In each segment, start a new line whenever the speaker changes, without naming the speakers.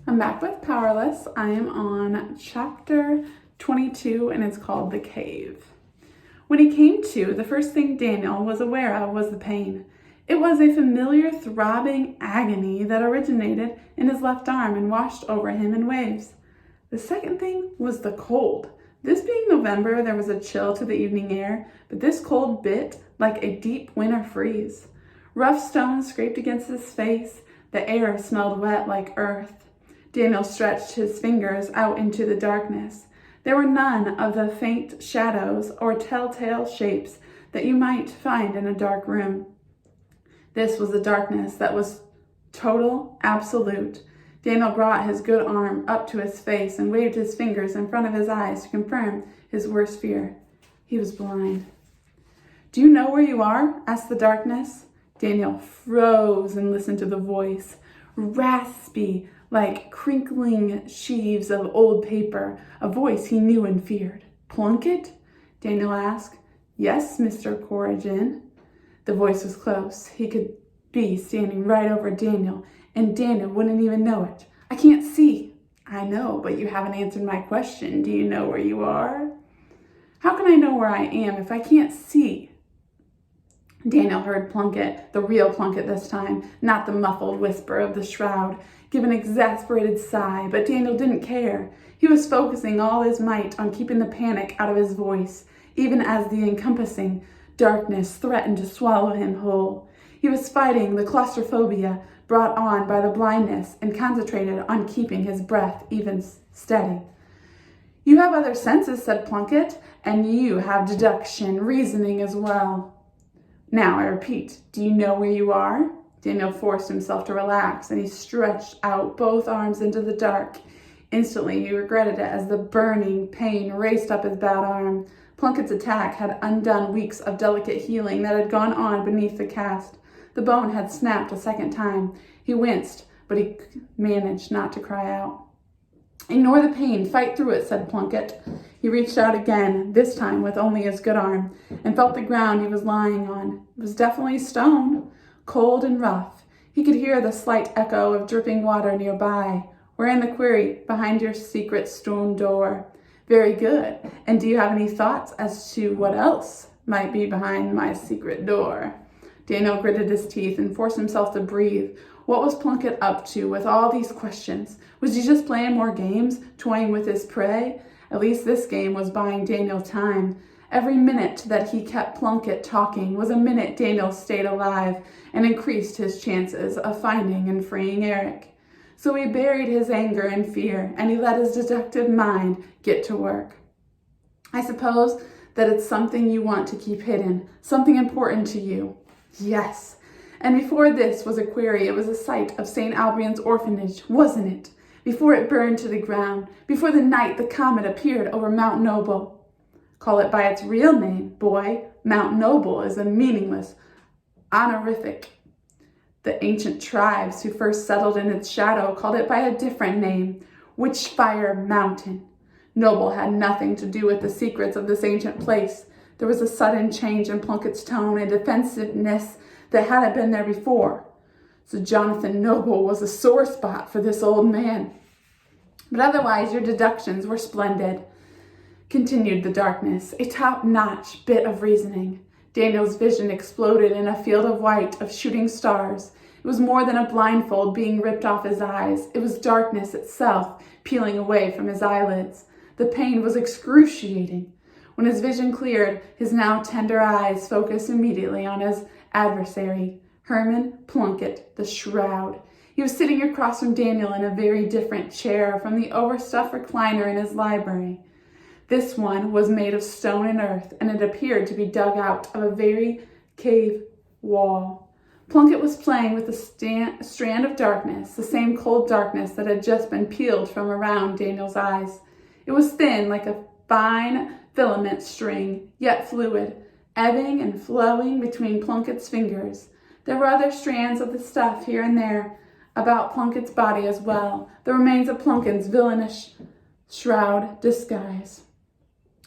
I'm back with Powerless. I am on chapter 22 and it's called The Cave. When he came to, the first thing Daniel was aware of was the pain. It was a familiar throbbing agony that originated in his left arm and washed over him in waves. The second thing was the cold. This being November, there was a chill to the evening air, but this cold bit like a deep winter freeze. Rough stones scraped against his face. The air smelled wet like earth. Daniel stretched his fingers out into the darkness. There were none of the faint shadows or telltale shapes that you might find in a dark room. This was a darkness that was total, absolute. Daniel brought his good arm up to his face and waved his fingers in front of his eyes to confirm his worst fear. He was blind. "Do you know where you are?" asked the darkness. Daniel froze and listened to the voice, raspy, like crinkling sheaves of old paper, a voice he knew and feared. "Plunkett?" Daniel asked. "Yes, Mr. Corrigan." The voice was close. He could be standing right over Daniel, and Daniel wouldn't even know it. "I can't see." "I know, but you haven't answered my question. Do you know where you are?" "How can I know where I am if I can't see?" Daniel heard Plunkett, the real Plunkett this time, not the muffled whisper of the shroud, give an exasperated sigh, but Daniel didn't care. He was focusing all his might on keeping the panic out of his voice, even as the encompassing darkness threatened to swallow him whole. He was fighting the claustrophobia brought on by the blindness and concentrated on keeping his breath even steady. "You have other senses," said Plunkett, "and you have deduction, reasoning as well. Now, I repeat, do you know where you are?" Daniel forced himself to relax, and he stretched out both arms into the dark. Instantly, he regretted it as the burning pain raced up his bad arm. Plunkett's attack had undone weeks of delicate healing that had gone on beneath the cast. The bone had snapped a second time. He winced, but he managed not to cry out. "Ignore the pain, fight through it," said Plunkett. He reached out again, this time with only his good arm, and felt the ground he was lying on. It was definitely stone, cold and rough. He could hear the slight echo of dripping water nearby. "We're in the quarry, behind your secret stone door." "Very good. And do you have any thoughts as to what else might be behind my secret door?" Daniel gritted his teeth and forced himself to breathe. What was Plunkett up to with all these questions? Was he just playing more games, toying with his prey? At least this game was buying Daniel time. Every minute that he kept Plunkett talking was a minute Daniel stayed alive and increased his chances of finding and freeing Eric. So he buried his anger and fear, and he let his deductive mind get to work. "I suppose that it's something you want to keep hidden, something important to you." "Yes. And before this was a quarry, it was a site of St. Albion's orphanage, wasn't it? Before it burned to the ground, before the night the comet appeared over Mount Noble." "Call it by its real name, boy. Mount Noble is a meaningless honorific. The ancient tribes who first settled in its shadow called it by a different name, Witchfire Mountain. Noble had nothing to do with the secrets of this ancient place. There was a sudden change in Plunkett's tone and defensiveness that hadn't been there before. So Jonathan Noble was a sore spot for this old man. But otherwise, your deductions were splendid," continued the darkness, a top-notch bit of reasoning. Daniel's vision exploded in a field of white, of shooting stars. It was more than a blindfold being ripped off his eyes. It was darkness itself peeling away from his eyelids. The pain was excruciating. When his vision cleared, his now tender eyes focused immediately on his adversary, Herman Plunkett, the Shroud. He was sitting across from Daniel in a very different chair from the overstuffed recliner in his library. This one was made of stone and earth, and it appeared to be dug out of a very cave wall. Plunkett was playing with a strand of darkness, the same cold darkness that had just been peeled from around Daniel's eyes. It was thin like a fine filament string, yet fluid, ebbing and flowing between Plunkett's fingers. There were other strands of the stuff here and there about Plunkett's body as well, the remains of Plunkett's villainous shroud disguise.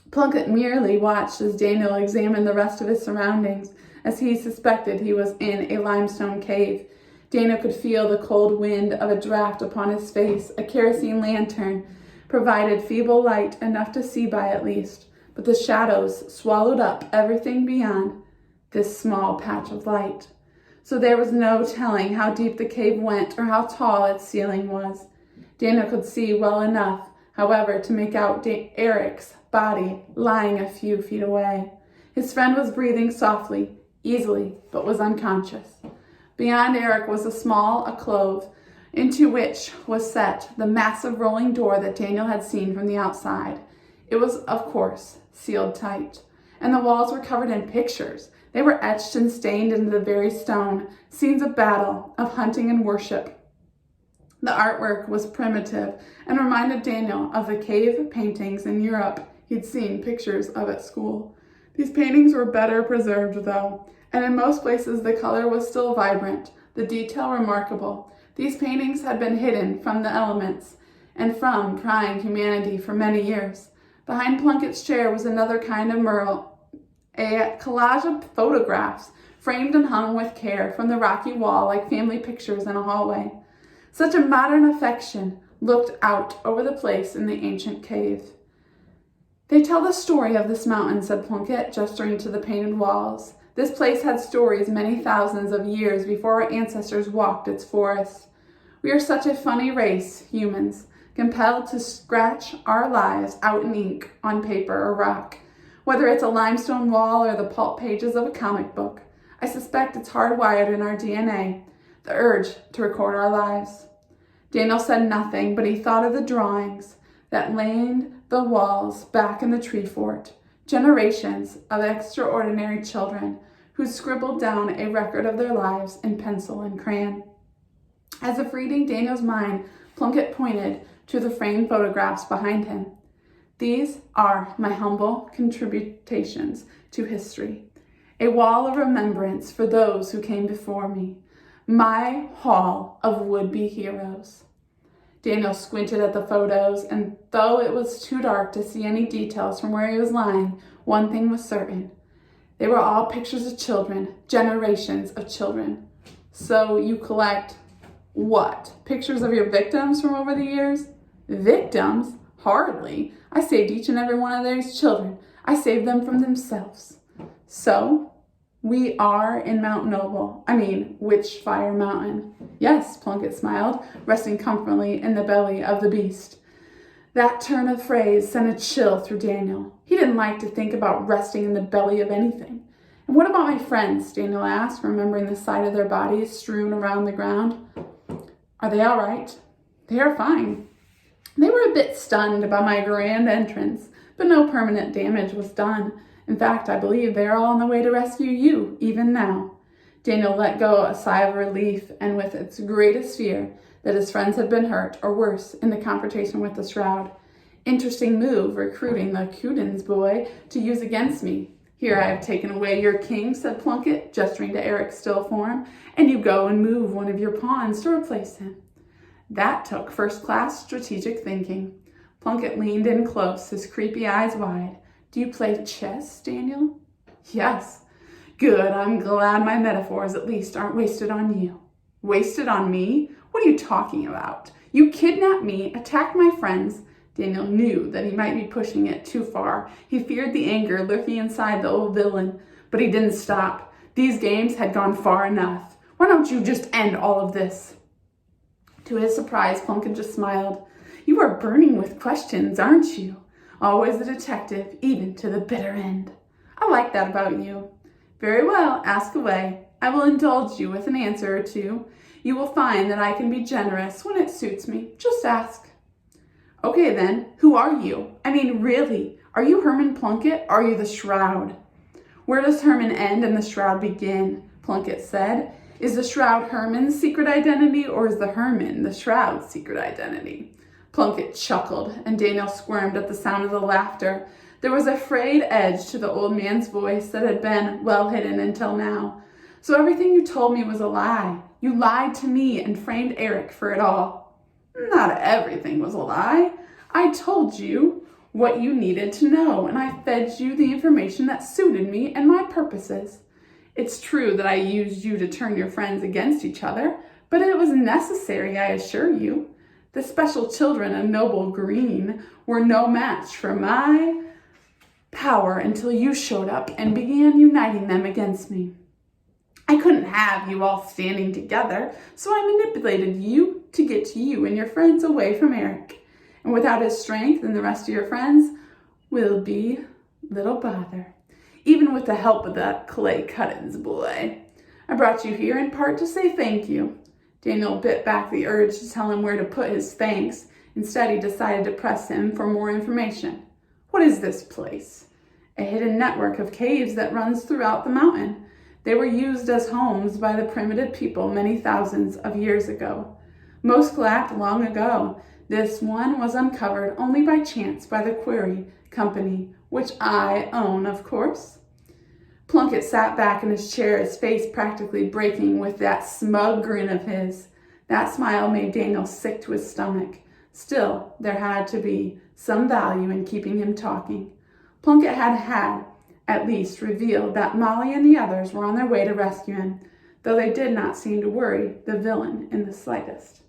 Plunkett merely watched as Daniel examined the rest of his surroundings, as he suspected he was in a limestone cave. Daniel could feel the cold wind of a draft upon his face. A kerosene lantern provided feeble light, enough to see by at least, but the shadows swallowed up everything beyond this small patch of light. So there was no telling how deep the cave went or how tall its ceiling was. Daniel could see well enough, however, to make out Eric's body lying a few feet away. His friend was breathing softly, easily, but was unconscious. Beyond Eric was a small alcove, into which was set the massive rolling door that Daniel had seen from the outside. It was, of course, sealed tight, and the walls were covered in pictures. They were etched and stained into the very stone, scenes of battle, of hunting and worship. The artwork was primitive and reminded Daniel of the cave paintings in Europe he'd seen pictures of at school. These paintings were better preserved, though, and in most places the color was still vibrant, the detail remarkable. These paintings had been hidden from the elements and from prying humanity for many years. Behind Plunkett's chair was another kind of mural, a collage of photographs, framed and hung with care from the rocky wall like family pictures in a hallway. Such a modern affection looked out over the place in the ancient cave. "They tell the story of this mountain," said Plunkett, gesturing to the painted walls. "This place had stories many thousands of years before our ancestors walked its forests. We are such a funny race, humans, compelled to scratch our lives out in ink on paper or rock, whether it's a limestone wall or the pulp pages of a comic book. I suspect it's hardwired in our DNA, the urge to record our lives." Daniel said nothing, but he thought of the drawings that lined the walls back in the tree fort, generations of extraordinary children who scribbled down a record of their lives in pencil and crayon. As if reading Daniel's mind, Plunkett pointed to the framed photographs behind him. "These are my humble contributions to history, a wall of remembrance for those who came before me, my hall of would-be heroes." Daniel squinted at the photos, and though it was too dark to see any details from where he was lying, one thing was certain. They were all pictures of children, generations of children. "So you collect what? Pictures of your victims from over the years?" "Victims? Hardly. I saved each and every one of those children. I saved them from themselves." "So we are in Mount Noble. Witchfire Mountain." "Yes," Plunkett smiled, resting comfortably in the belly of the beast. That turn of phrase sent a chill through Daniel. He didn't like to think about resting in the belly of anything. "And what about my friends?" Daniel asked, remembering the sight of their bodies strewn around the ground. "Are they all right?" "They are fine. They were a bit stunned by my grand entrance, but no permanent damage was done. In fact, I believe they are all on the way to rescue you, even now." Daniel let go a sigh of relief, and with its greatest fear that his friends had been hurt, or worse, in the confrontation with the shroud. "Interesting move, recruiting the Cudens boy to use against me. Here I have taken away your king," said Plunkett, gesturing to Eric's still form, "and you go and move one of your pawns to replace him." That took first-class strategic thinking. Plunkett leaned in close, his creepy eyes wide. "Do you play chess, Daniel?" "Yes." "Good. I'm glad my metaphors at least aren't wasted on you." "Wasted on me? What are you talking about? You kidnapped me, attacked my friends." Daniel knew that he might be pushing it too far. He feared the anger lurking inside the old villain, but he didn't stop. These games had gone far enough. "Why don't you just end all of this?" To his surprise, Plunkett just smiled. "You are burning with questions, aren't you? Always a detective, even to the bitter end. I like that about you." "Very well, ask away. I will indulge you with an answer or two. You will find that I can be generous when it suits me. Just ask." "Okay then, who are you? Really, are you Herman Plunkett, or are you the Shroud?" "Where does Herman end and the Shroud begin?" Plunkett said. "Is the Shroud Herman's secret identity, or is the Herman the Shroud's secret identity?" Plunkett chuckled, and Daniel squirmed at the sound of the laughter. There was a frayed edge to the old man's voice that had been well hidden until now. "So everything you told me was a lie. You lied to me and framed Eric for it all." "Not everything was a lie. I told you what you needed to know, and I fed you the information that suited me and my purposes. It's true that I used you to turn your friends against each other, But it was necessary, I assure you. The special children of Noble Green were no match for my power until you showed up and began uniting them against me. I couldn't have you all standing together, so I manipulated you to get you and your friends away from Eric. And without his strength and the rest of your friends, will be little bother. Even with the help of that Clay Cuttins boy. I brought you here in part to say thank you. Daniel bit back the urge to tell him where to put his thanks. Instead, he decided to press him for more information. What is this place? A hidden network of caves that runs throughout the mountain. They were used as homes by the primitive people many thousands of years ago. Most lacked long ago. This one was uncovered only by chance by the Quarry Company, which I own, of course. Plunkett sat back in his chair, his face practically breaking with that smug grin of his. That smile made Daniel sick to his stomach. Still, there had to be some value in keeping him talking. Plunkett had at least revealed that Molly and the others were on their way to rescue him, though they did not seem to worry the villain in the slightest.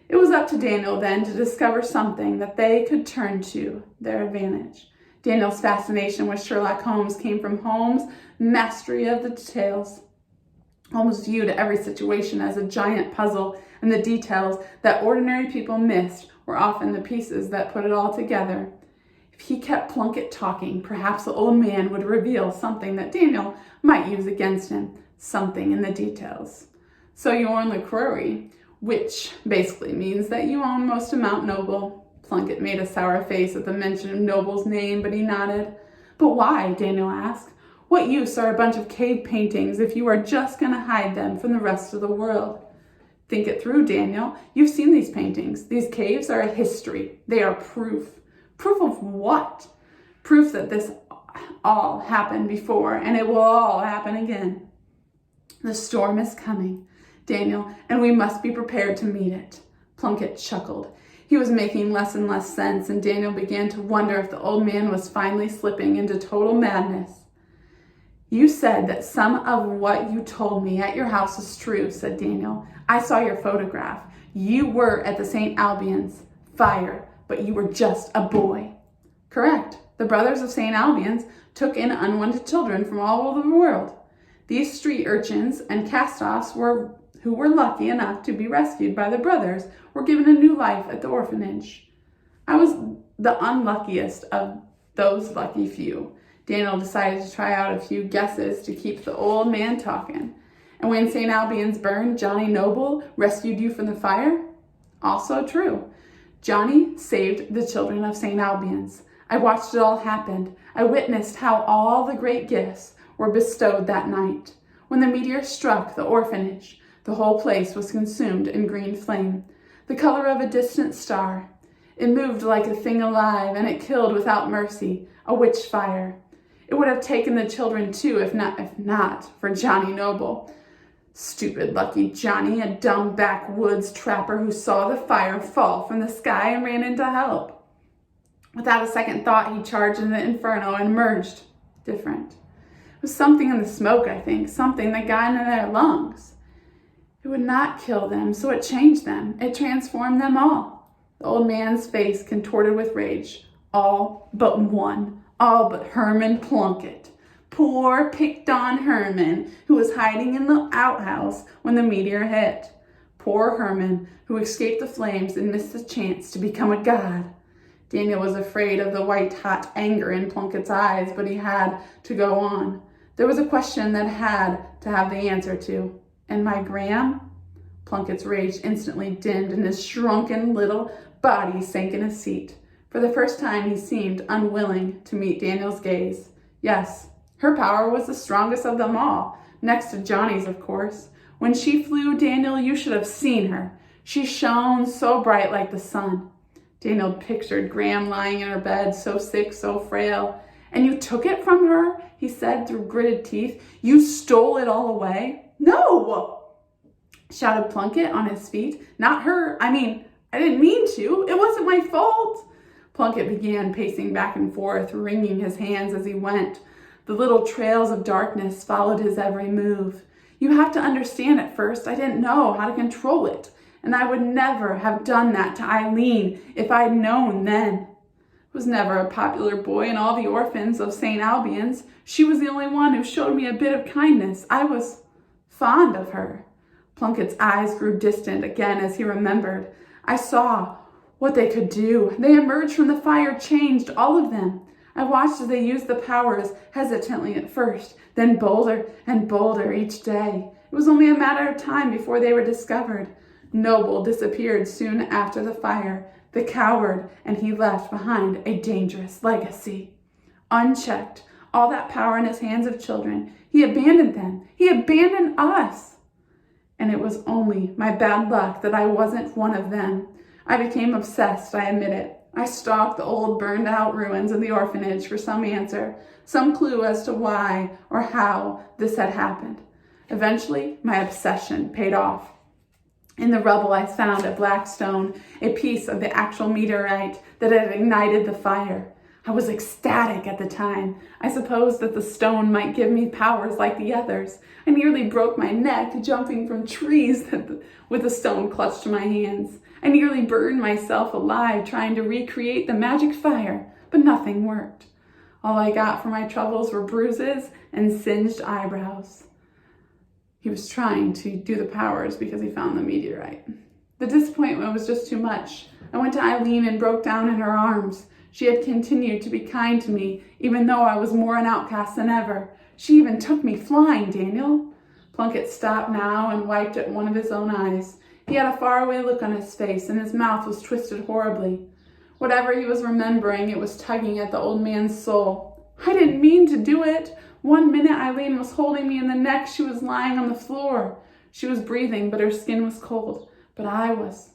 It was up to Daniel then to discover something that they could turn to their advantage. Daniel's fascination with Sherlock Holmes came from Holmes' mastery of the details. Holmes viewed every situation as a giant puzzle, and the details that ordinary people missed were often the pieces that put it all together. If he kept Plunkett talking, perhaps the old man would reveal something that Daniel might use against him, something in the details. So you own the quarry, which basically means that you own most of Mount Noble. Plunkett made a sour face at the mention of Noble's name, but he nodded. But why? Daniel asked. What use are a bunch of cave paintings if you are just going to hide them from the rest of the world? Think it through, Daniel. You've seen these paintings. These caves are a history. They are proof. Proof of what? Proof that this all happened before, and it will all happen again. The storm is coming, Daniel, and we must be prepared to meet it. Plunkett chuckled. He was making less and less sense, and Daniel began to wonder if the old man was finally slipping into total madness. You said that some of what you told me at your house is true, said Daniel. I saw your photograph. You were at the St. Albans fire, but you were just a boy. Correct. The brothers of St. Albans took in unwanted children from all over the world. These street urchins and cast-offs who were lucky enough to be rescued by the brothers were given a new life at the orphanage. I was the unluckiest of those lucky few. Daniel decided to try out a few guesses to keep the old man talking. And when St. Albans burned, Johnny Noble rescued you from the fire? Also true. Johnny saved the children of St. Albans. I watched it all happen. I witnessed how all the great gifts were bestowed that night. When the meteor struck the orphanage, the whole place was consumed in green flame, the color of a distant star. It moved like a thing alive, and it killed without mercy, a witch fire. It would have taken the children too, if not for Johnny Noble. Stupid lucky Johnny, a dumb backwoods trapper who saw the fire fall from the sky and ran in to help. Without a second thought, he charged into the inferno and emerged different. It was something in the smoke, I think, something that got into their lungs. It would not kill them, so it changed them. It transformed them all. The old man's face contorted with rage. All but one. All but Herman Plunkett. Poor, picked-on Herman, who was hiding in the outhouse when the meteor hit. Poor Herman, who escaped the flames and missed the chance to become a god. Daniel was afraid of the white-hot anger in Plunkett's eyes, but he had to go on. There was a question that had to have the answer to. And my Graham? Plunkett's rage instantly dimmed, and his shrunken little body sank in his seat. For the first time, he seemed unwilling to meet Daniel's gaze. Yes, her power was the strongest of them all, next to Johnny's, of course. When she flew, Daniel, you should have seen her. She shone so bright like the sun. Daniel pictured Graham lying in her bed, so sick, so frail. And you took it from her? He said through gritted teeth. You stole it all away? No! Shouted Plunkett on his feet. Not her. I didn't mean to. It wasn't my fault. Plunkett began pacing back and forth, wringing his hands as he went. The little trails of darkness followed his every move. You have to understand at first, I didn't know how to control it. And I would never have done that to Eileen if I'd known then. I was never a popular boy in all the orphans of St. Albans. She was the only one who showed me a bit of kindness. I was fond of her. Plunkett's eyes grew distant again as he remembered. I saw what they could do. They emerged from the fire, changed, all of them. I watched as they used the powers, hesitantly at first, then bolder and bolder each day. It was only a matter of time before they were discovered. Noble disappeared soon after the fire, the coward, and he left behind a dangerous legacy. Unchecked, all that power in his hands of children, he abandoned them. He abandoned us. And it was only my bad luck that I wasn't one of them. I became obsessed, I admit it. I stalked the old burned out ruins of the orphanage for some answer, some clue as to why or how this had happened. Eventually, my obsession paid off. In the rubble, I found a black stone, a piece of the actual meteorite that had ignited the fire. I was ecstatic at the time. I supposed that the stone might give me powers like the others. I nearly broke my neck jumping from trees with the stone clutched to my hands. I nearly burned myself alive trying to recreate the magic fire, but nothing worked. All I got for my troubles were bruises and singed eyebrows. He was trying to do the powers because he found the meteorite. The disappointment was just too much. I went to Eileen and broke down in her arms. She had continued to be kind to me, even though I was more an outcast than ever. She even took me flying, Daniel. Plunkett stopped now and wiped at one of his own eyes. He had a faraway look on his face, and his mouth was twisted horribly. Whatever he was remembering, it was tugging at the old man's soul. I didn't mean to do it. One minute Eileen was holding me, and the next she was lying on the floor. She was breathing, but her skin was cold. But I was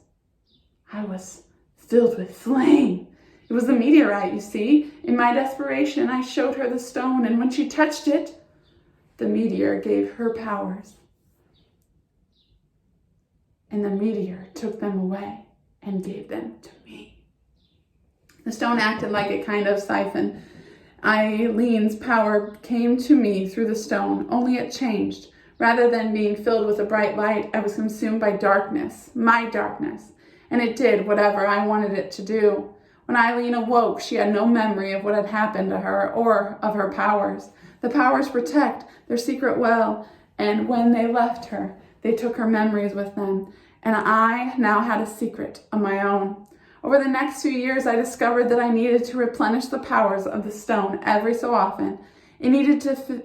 filled with flame. It was the meteorite, you see. In my desperation, I showed her the stone, and when she touched it, the meteor gave her powers. And the meteor took them away and gave them to me. The stone acted like a kind of siphon. Eileen's power came to me through the stone, only it changed. Rather than being filled with a bright light, I was consumed by darkness, my darkness, and it did whatever I wanted it to do. When Eileen awoke, she had no memory of what had happened to her or of her powers. The powers protect their secret well, and when they left her, they took her memories with them, and I now had a secret of my own. Over the next few years, I discovered that I needed to replenish the powers of the stone every so often. It needed to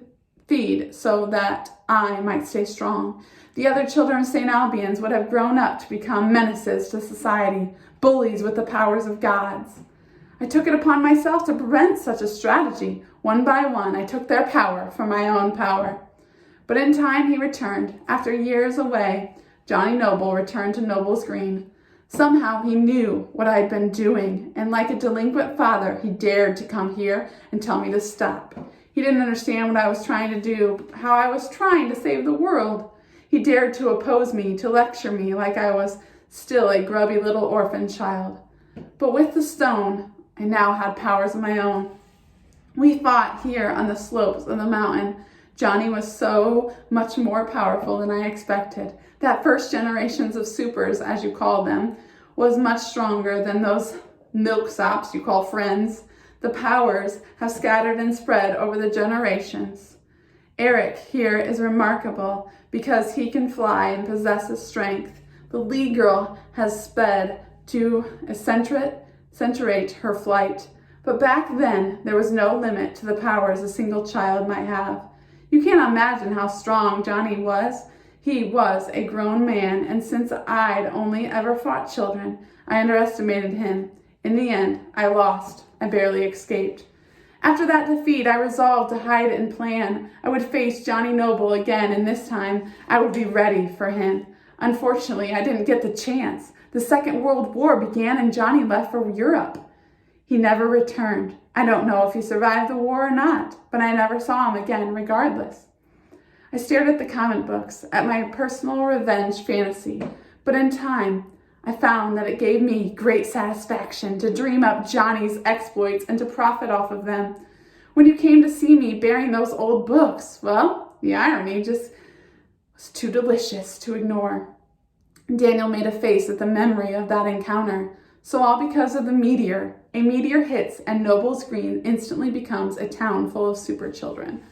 feed so that I might stay strong. The other children of St. Albans would have grown up to become menaces to society, bullies with the powers of gods. I took it upon myself to prevent such a strategy. One by one, I took their power for my own power. But in time, he returned. After years away, Johnny Noble returned to Noble's Green. Somehow he knew what I had been doing, and like a delinquent father, he dared to come here and tell me to stop. He didn't understand what I was trying to do, how I was trying to save the world. He dared to oppose me, to lecture me like I was still a grubby little orphan child. But with the stone, I now had powers of my own. We fought here on the slopes of the mountain. Johnny was so much more powerful than I expected. That first generations of supers, as you call them, was much stronger than those milksops you call friends. The powers have scattered and spread over the generations. Eric here is remarkable because he can fly and possesses strength. The Lee girl has sped to accentuate her flight. But back then, there was no limit to the powers a single child might have. You can't imagine how strong Johnny was. He was a grown man, and since I'd only ever fought children, I underestimated him. In the end, I lost. I barely escaped. After that defeat, I resolved to hide and plan. I would face Johnny Noble again, and this time, I would be ready for him. Unfortunately, I didn't get the chance. The Second World War began, and Johnny left for Europe. He never returned. I don't know if he survived the war or not, but I never saw him again regardless. I stared at the comic books, at my personal revenge fantasy, but in time, I found that it gave me great satisfaction to dream up Johnny's exploits and to profit off of them. When you came to see me bearing those old books, well, the irony just was too delicious to ignore. Daniel made a face at the memory of that encounter. So all because of the meteor. A meteor hits and Noble's Green instantly becomes a town full of super children.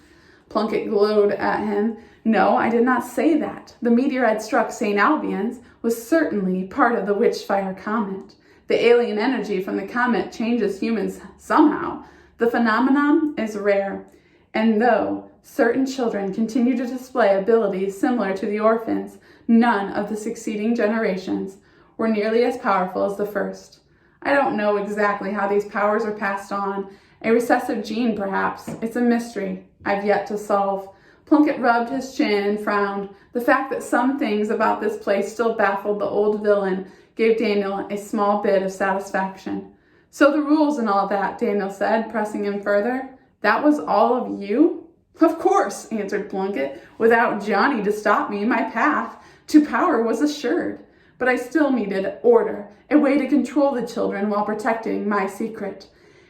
Plunkett glowed at him. No, I did not say that. The meteor had struck St. Albans was certainly part of the Witchfire Comet. The alien energy from the comet changes humans somehow. The phenomenon is rare. And though certain children continue to display abilities similar to the orphans, none of the succeeding generations were nearly as powerful as the first. I don't know exactly how these powers are passed on. A recessive gene, perhaps. It's a mystery I've yet to solve. Plunkett rubbed his chin and frowned. The fact that some things about this place still baffled the old villain gave Daniel a small bit of satisfaction. So the rules and all that, Daniel said, pressing him further. That was all of you? Of course, answered Plunkett. Without Johnny to stop me, my path to power was assured. But I still needed order, a way to control the children while protecting my secret.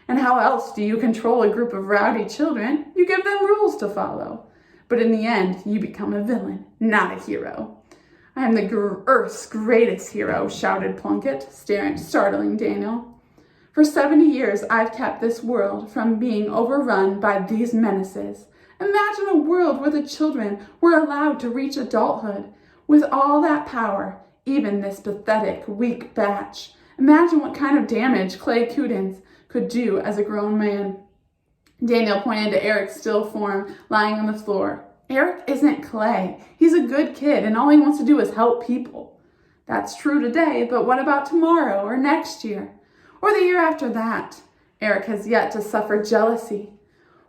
And how else do you control a group of rowdy children? You give them rules to follow. But in the end, you become a villain, not a hero. I am the Earth's greatest hero, shouted Plunkett, startling Daniel. For 70 years, I've kept this world from being overrun by these menaces. Imagine a world where the children were allowed to reach adulthood. With all that power, even this pathetic, weak batch. Imagine what kind of damage Clay Cudens could do as a grown man. Daniel pointed to Eric's still form lying on the floor. Eric isn't Clay. He's a good kid, and all he wants to do is help people. That's true today, but what about tomorrow or next year? Or the year after that? Eric has yet to suffer jealousy.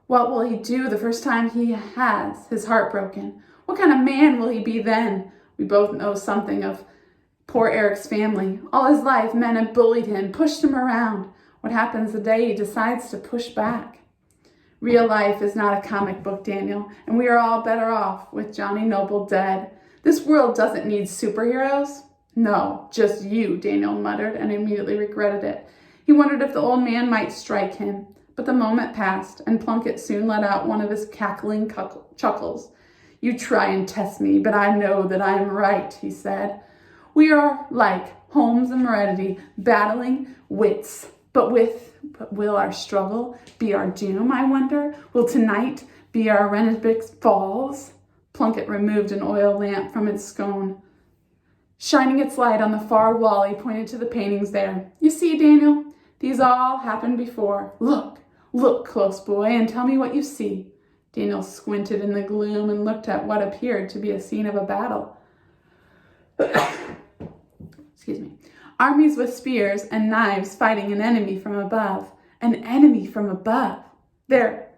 What will he do the first time he has his heart broken? What kind of man will he be then? We both know something of poor Eric's family. All his life, men have bullied him, pushed him around. What happens the day he decides to push back? Real life is not a comic book, Daniel, and we are all better off with Johnny Noble dead. This world doesn't need superheroes. No, just you, Daniel muttered and immediately regretted it. He wondered if the old man might strike him, but the moment passed, and Plunkett soon let out one of his cackling chuckles. You try and test me, but I know that I am right, he said. We are like Holmes and Moretti, battling wits. But will our struggle be our doom, I wonder? Will tonight be our Rennebeck's Falls? Plunkett removed an oil lamp from its scone. Shining its light on the far wall, he pointed to the paintings there. You see, Daniel, these all happened before. Look, close boy, and tell me what you see. Daniel squinted in the gloom and looked at what appeared to be a scene of a battle. Excuse me. Armies with spears and knives fighting an enemy from above. An enemy from above. They're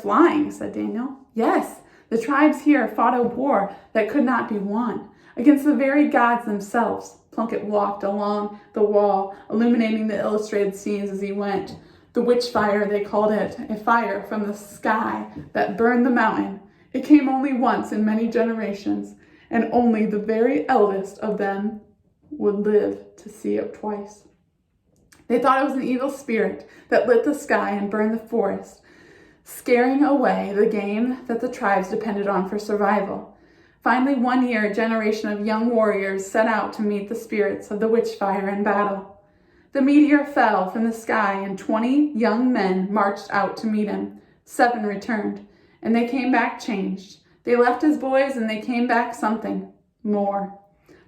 flying, said Daniel. Yes, the tribes here fought a war that could not be won. Against the very gods themselves. Plunkett walked along the wall, illuminating the illustrated scenes as he went. The witch fire, they called it, a fire from the sky that burned the mountain. It came only once in many generations, and only the very eldest of them would live to see it twice. They thought it was an evil spirit that lit the sky and burned the forest, scaring away the game that the tribes depended on for survival. Finally, one year, a generation of young warriors set out to meet the spirits of the witchfire in battle. The meteor fell from the sky, and 20 young men marched out to meet him. 7 returned, and they came back changed. They left as boys, and they came back something more.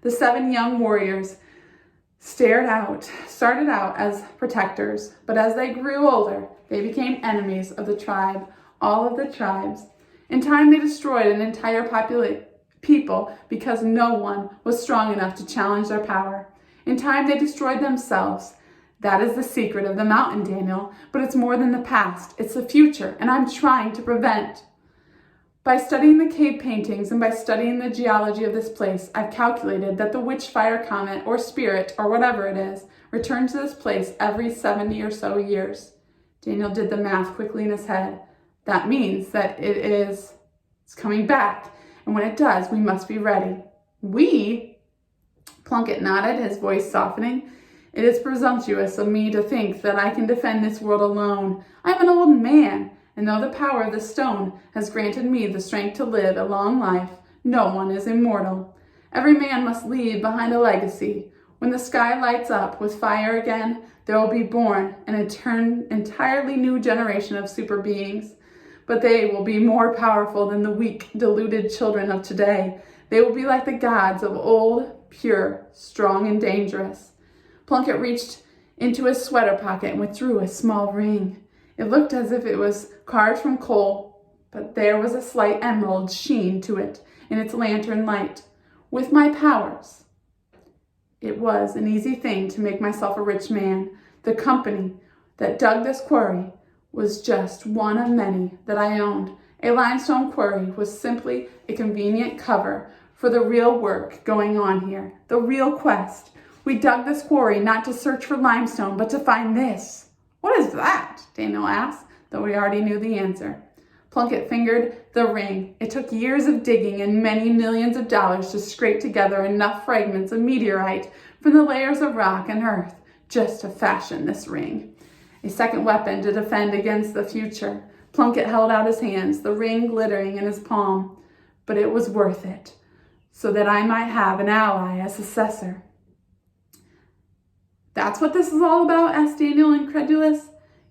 The 7 young warriors started out as protectors, but as they grew older, they became enemies of the tribe, all of the tribes. In time, they destroyed an entire people because no one was strong enough to challenge their power. In time, they destroyed themselves. That is the secret of the mountain, Daniel, but it's more than the past. It's the future, and I'm trying to prevent. By studying the cave paintings and by studying the geology of this place, I've calculated that the witchfire comet or spirit or whatever it is returns to this place every 70 or so years. Daniel did the math quickly in his head. That means that it's coming back, and when it does, we must be ready. We? Plunkett nodded, his voice softening. It is presumptuous of me to think that I can defend this world alone. I'm an old man. And though the power of the stone has granted me the strength to live a long life, No one is immortal. Every man must leave behind a legacy. When the sky lights up with fire again, there will be born an entirely new generation of super beings. But they will be more powerful than the weak, deluded children of today. They will be like the gods of old, pure, strong, and dangerous. Plunkett reached into his sweater pocket and withdrew a small ring. It looked as if it was carved from coal, but there was a slight emerald sheen to it in its lantern light. With my powers, it was an easy thing to make myself a rich man. The company that dug this quarry was just one of many that I owned. A limestone quarry was simply a convenient cover for the real work going on here, the real quest. We dug this quarry not to search for limestone, but to find this. What is that? Daniel asked, though he already knew the answer. Plunkett fingered the ring. It took years of digging and many millions of dollars to scrape together enough fragments of meteorite from the layers of rock and earth just to fashion this ring. A second weapon to defend against the future. Plunkett held out his hands, the ring glittering in his palm. But it was worth it, so that I might have an ally as successor. That's what this is all about? Asked Daniel, incredulous.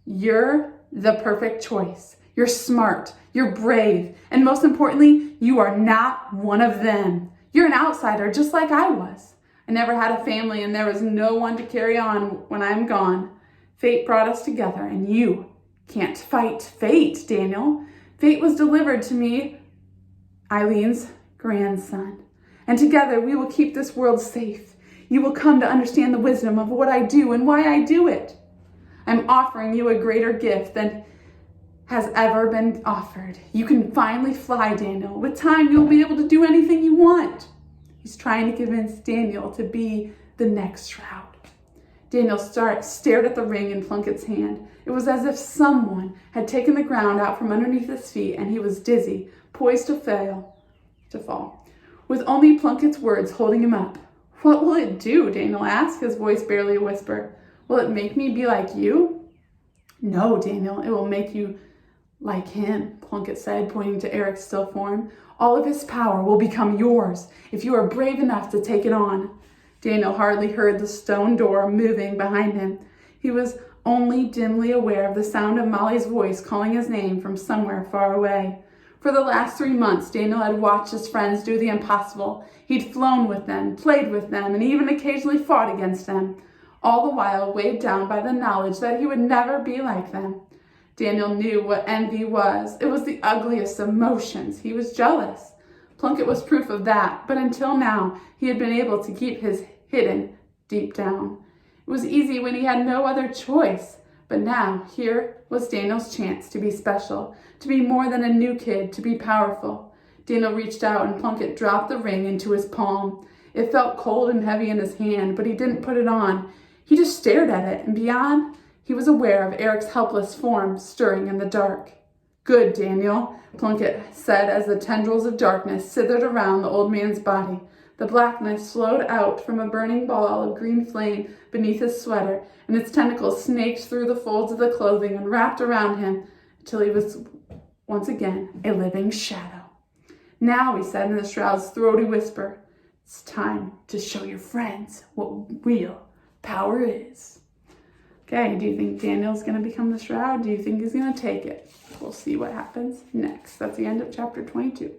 You're the perfect choice. You're smart, you're brave, and most importantly, you are not one of them. You're an outsider, just like I was. I never had a family, and there was no one to carry on when I'm gone. Fate brought us together, and you can't fight fate, Daniel. Fate was delivered to me, Eileen's grandson, and together we will keep this world safe. You will come to understand the wisdom of what I do and why I do it. I'm offering you a greater gift than has ever been offered. You can finally fly, Daniel. With time, you'll be able to do anything you want. He's trying to convince Daniel to be the next shroud. Daniel stared at the ring in Plunkett's hand. It was as if someone had taken the ground out from underneath his feet, and he was dizzy, poised to fall, with only Plunkett's words holding him up. What will it do? Daniel asked, his voice barely a whisper. Will it make me be like you? No, Daniel, it will make you like him, Plunkett said, pointing to Eric's still form. All of his power will become yours if you are brave enough to take it on. Daniel hardly heard the stone door moving behind him. He was only dimly aware of the sound of Molly's voice calling his name from somewhere far away. For the last 3 months, Daniel had watched his friends do the impossible. He'd flown with them, played with them, and even occasionally fought against them, all the while weighed down by the knowledge that he would never be like them. Daniel knew what envy was. It was the ugliest of emotions. He was jealous. Plunkett was proof of that, but until now, he had been able to keep his hidden deep down. It was easy when he had no other choice, but now here was Daniel's chance to be special, to be more than a new kid, to be powerful. Daniel reached out and Plunkett dropped the ring into his palm. It felt cold and heavy in his hand, but he didn't put it on. He just stared at it, and beyond, he was aware of Eric's helpless form stirring in the dark. Good, Daniel, Plunkett said as the tendrils of darkness slithered around the old man's body. The blackness flowed out from a burning ball of green flame beneath his sweater, and its tentacles snaked through the folds of the clothing and wrapped around him until he was once again a living shadow. Now, he said in the shroud's throaty whisper, it's time to show your friends what real power is. Okay, do you think Daniel's going to become the shroud? Do you think he's going to take it? We'll see what happens next. That's the end of chapter 22.